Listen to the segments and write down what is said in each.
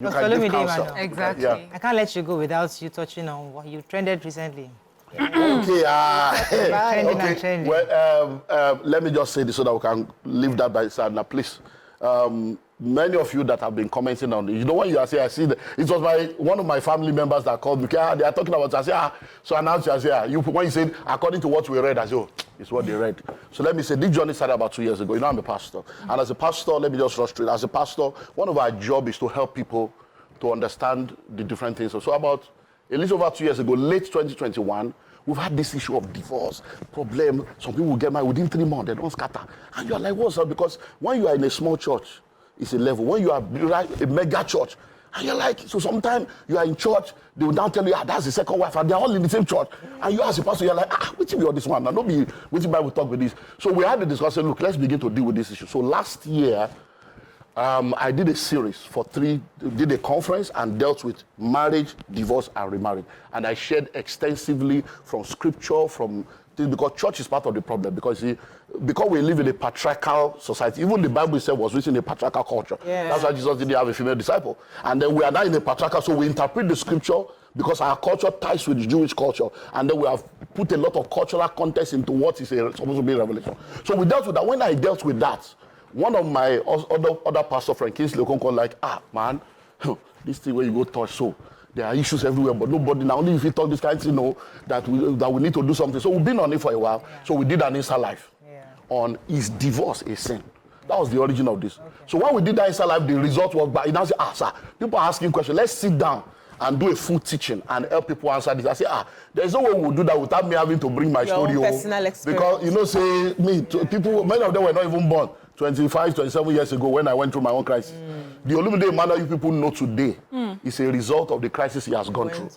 You can give counsel. Emmanuel. Exactly. Yeah. I can't let you go without you touching on what you trended recently. Okay, Trending and okay. trending. Well, let me just say this so that we can leave that by the side. Now, please, many of you that have been commenting on it, you know when you are saying, I see that it was one of my family members that called me. They are talking about it. I say, so I announced, I say, when you said, according to what we read, I say, oh, it's what they read. So let me say, this journey started about 2 years ago. You know, I'm a pastor. And as a pastor, let me just rush through it. As a pastor, one of our jobs is to help people to understand the different things. So about a little over 2 years ago, late 2021, we've had this issue of divorce, problem. Some people will get married within 3 months, they don't scatter. And you're like, what's up? Because when you are in a small church, it's a level. When you are a mega church, and you're like, so sometimes you are in church, they will now tell you, that's the second wife, and they're all in the same church. And you as a pastor, you're like, which be on this one? Now, don't be, which Bible talk with this? So we had a discussion, look, let's begin to deal with this issue. So last year, I did a series for did a conference and dealt with marriage, divorce, and remarriage. And I shared extensively from scripture, because church is part of the problem. Because we live in a patriarchal society. Even the Bible itself was written in a patriarchal culture. Yeah. That's why Jesus didn't have a female disciple. And then we are now in a patriarchal, so we interpret the scripture because our culture ties with the Jewish culture. And then we have put a lot of cultural context into what is supposed to be a revelation. So we dealt with that. When I dealt with that, one of my other pastor friend, Kingsley Okonkwo, like, man, this thing where you go touch, so there are issues everywhere, but nobody, now only if you talk this kind of thing, that we need to do something. So we've been on it for a while. Yeah. So we did an Insta Live on, is divorce a sin? That was the origin of this. Okay. So when we did that Insta Live, the result was back. He now said, sir, people are asking questions. Let's sit down and do a full teaching and help people answer this. I say, there's no way we'll do that without me having to bring my story home. Personal experience. Because, people, many of them were not even born 25, 27 years ago when I went through my own crisis. The Olumide Emmanuel you people know today is a result of the crisis he has gone through.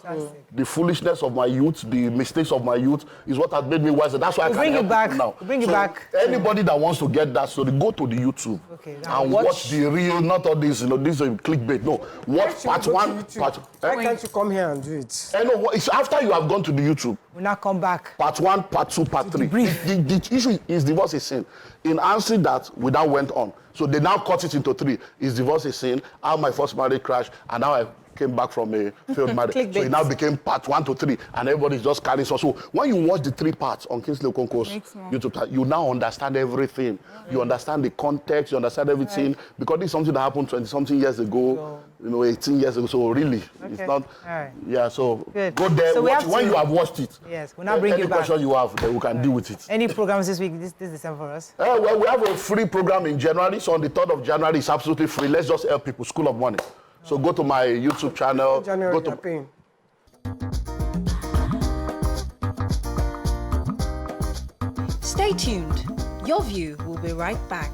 The foolishness of my youth, the mistakes of my youth is what has made me wiser. That's why I can help people now. Bring it back. Anybody that wants to get that story, go to the YouTube and watch the real, not all this, this is clickbait. No, watch part one. Why can't you come here and do it? It's after you have gone to the YouTube. We'll not come back. Part 1, part 2, part 3. The issue is divorce is sin. In answering that, we now went on. So they now cut it into 3. Is divorce a sin? How my first marriage crashed, and now I came back from a failed marriage. So it now became part 1 to 3, and everybody's just carrying so. So when you watch the 3 parts on Kingsley Okonkwo's YouTube channel, you now understand everything. You understand the context, you understand everything, because this is something that happened 20-something years ago, 18 years ago. So really, it's not. Yeah, so good. Go there, so watch when you have watched it. Yes, we'll now bring you back. Any question you have, then we can deal with it. Any programs this week, this December for us? Well, we have a free program in January, so on the 3rd of January, it's absolutely free. Let's just help people, School of Money. So go to my YouTube channel. January, go to Stay tuned. Your View will be right back.